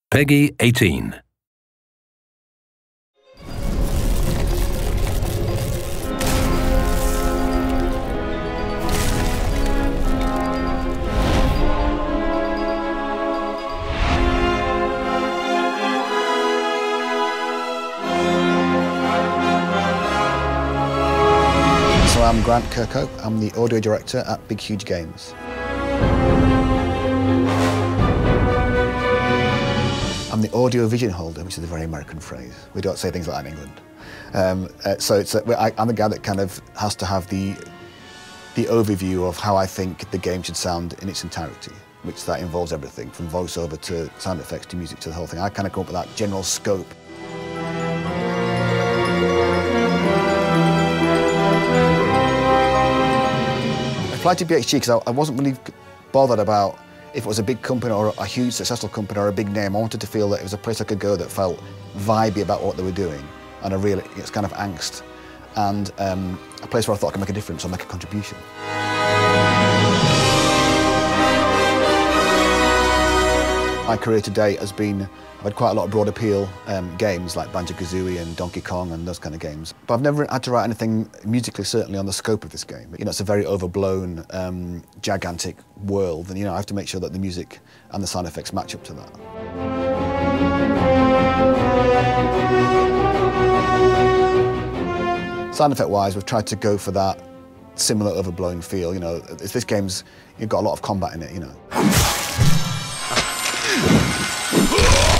Peggy 18. So I'm Grant Kirkhope. I'm the audio director at Big Huge Games. I'm the audio vision holder, which is a very American phrase. We don't say things like that in England. I'm the guy that kind of has to have the overview of how I think the game should sound in its entirety, which that involves everything, from voiceover to sound effects to music to the whole thing. I kind of come up with that general scope. I applied to BXG because I wasn't really bothered about if it was a big company or a huge successful company or a big name. I wanted to feel that it was a place I could go that felt vibey about what they were doing and it's kind of angst, and a place where I thought I could make a difference or make a contribution. My career to date has been, I've had quite a lot of broad appeal games like Banjo-Kazooie and Donkey Kong and those kind of games. But I've never had to write anything musically, certainly on the scope of this game. You know, it's a very overblown, gigantic world, and I have to make sure that the music and the sound effects match up to that. Sound effect-wise, we've tried to go for that similar overblown feel. This game's, you've got a lot of combat in it,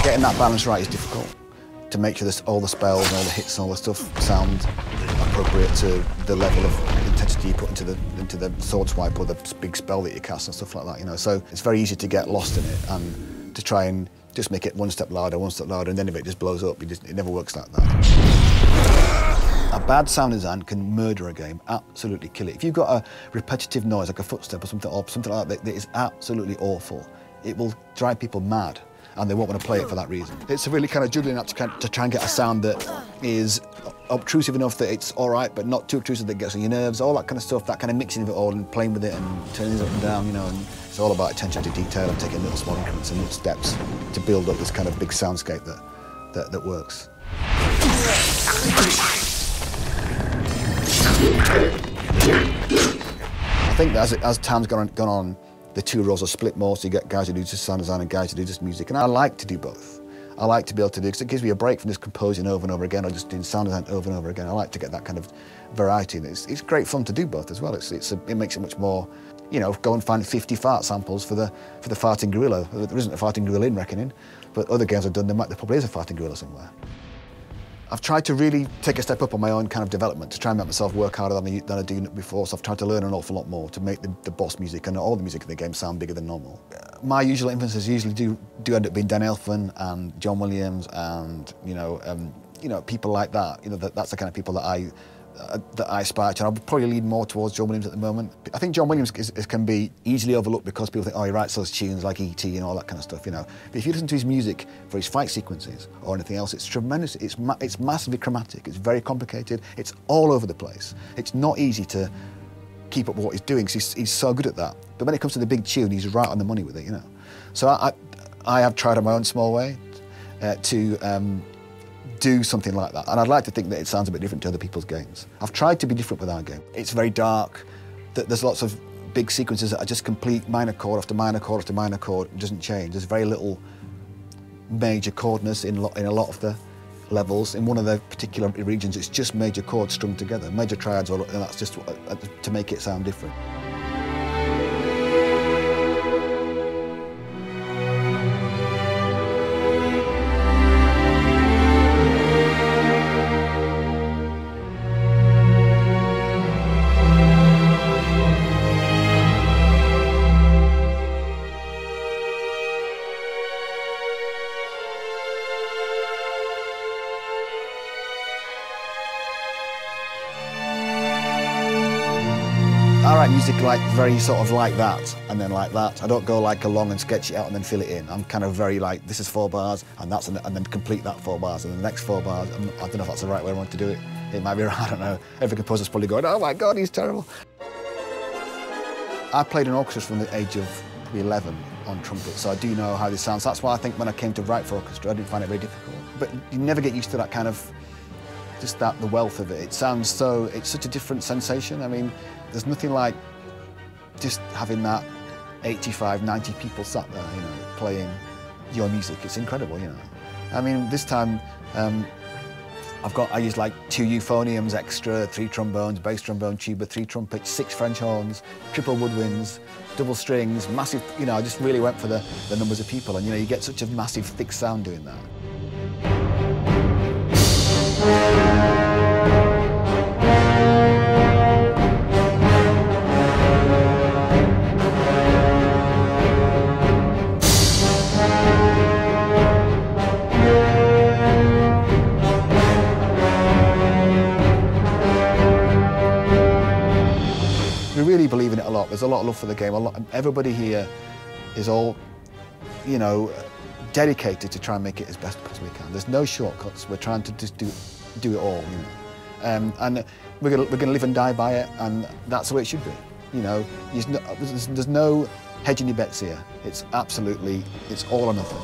Getting that balance right is difficult, to make sure that all the spells and all the hits and all the stuff sound appropriate to the level of intensity you put into the sword swipe or the big spell that you cast and stuff like that, So it's very easy to get lost in it and to try and just make it one step louder, and then if it just blows up, it never works like that. A bad sound design can murder a game, absolutely kill it. If you've got a repetitive noise, like a footstep or something like that is absolutely awful, it will drive people mad, and they won't want to play it for that reason. It's a really kind of juggling act to try and get a sound that is obtrusive enough that it's all right, but not too obtrusive that gets on your nerves, all that kind of stuff, that kind of mixing of it all and playing with it and turning it up and down, and it's all about attention to detail and taking little small increments and little steps to build up this kind of big soundscape that works. I think that as time's gone on, the two roles are split more, so you get guys who do just sound design and guys who do just music. And I like to do both. I like to be able to do, because it gives me a break from just composing over and over again or just doing sound design over and over again. I like to get that kind of variety. And it's great fun to do both as well. It makes it much more, go and find 50 fart samples for the farting gorilla. There isn't a farting gorilla in Reckoning, but other games I've done, there probably is a farting gorilla somewhere. I've tried to really take a step up on my own kind of development to try and make myself work harder than I do before, so I've tried to learn an awful lot more to make the boss music and all the music in the game sound bigger than normal. My usual influences usually do end up being Dan Elfman and John Williams and, people like that. That's the kind of people that I aspire to. And I'll probably lean more towards John Williams at the moment. I think John Williams can be easily overlooked because people think, oh, he writes those tunes like E.T. and all that kind of stuff, But if you listen to his music for his fight sequences or anything else, it's tremendous. It's massively chromatic. It's very complicated. It's all over the place. It's not easy to keep up with what he's doing because he's so good at that. But when it comes to the big tune, he's right on the money with it, So I have tried in my own small way to do something like that. And I'd like to think that it sounds a bit different to other people's games. I've tried to be different with our game. It's very dark. There's lots of big sequences that are just complete minor chord after minor chord after minor chord. It doesn't change. There's very little major chordness in a lot of the levels. In one of the particular regions, it's just major chords strung together, major triads, and that's just to make it sound different. I write music very sort of like that, and then like that. I don't go along and sketch it out and then fill it in. I'm kind of very this is 4 bars, and then complete that 4 bars, and the next 4 bars. I don't know if that's the right way I want to do it. It might be right, I don't know. Every composer's probably going, oh my God, he's terrible. I played in orchestras from the age of 11, on trumpet, so I do know how this sounds. That's why I think when I came to write for orchestra, I didn't find it very difficult. But you never get used to that kind of, just that, the wealth of it. It sounds so, it's such a different sensation. I mean, there's nothing like just having that 85, 90 people sat there, you know, playing your music. It's incredible, you know. I mean, this time, I use like 2 euphoniums extra, 3 trombones, bass trombone, tuba, 3 trumpets, 6 French horns, triple woodwinds, double strings, massive, you know, I just really went for the numbers of people, and you know, you get such a massive, thick sound doing that. We really believe in it a lot. There's a lot of love for the game. Everybody here is all, you know, dedicated to try and make it as best as possibly can. There's no shortcuts. We're trying to just do it all, you know. And we're gonna live and die by it, and that's the way it should be. You know, there's no hedging your bets here. It's absolutely, it's all or nothing.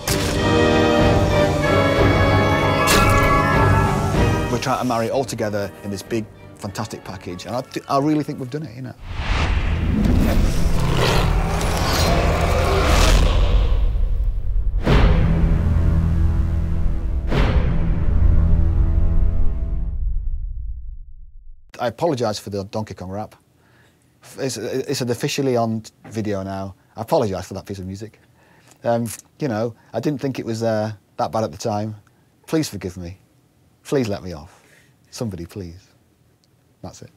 We're trying to marry it all together in this big, fantastic package, and I really think we've done it, you know. I apologise for the Donkey Kong rap. It's officially on video now. I apologise for that piece of music. You know, I didn't think it was that bad at the time. Please forgive me. Please let me off. Somebody, please. That's it.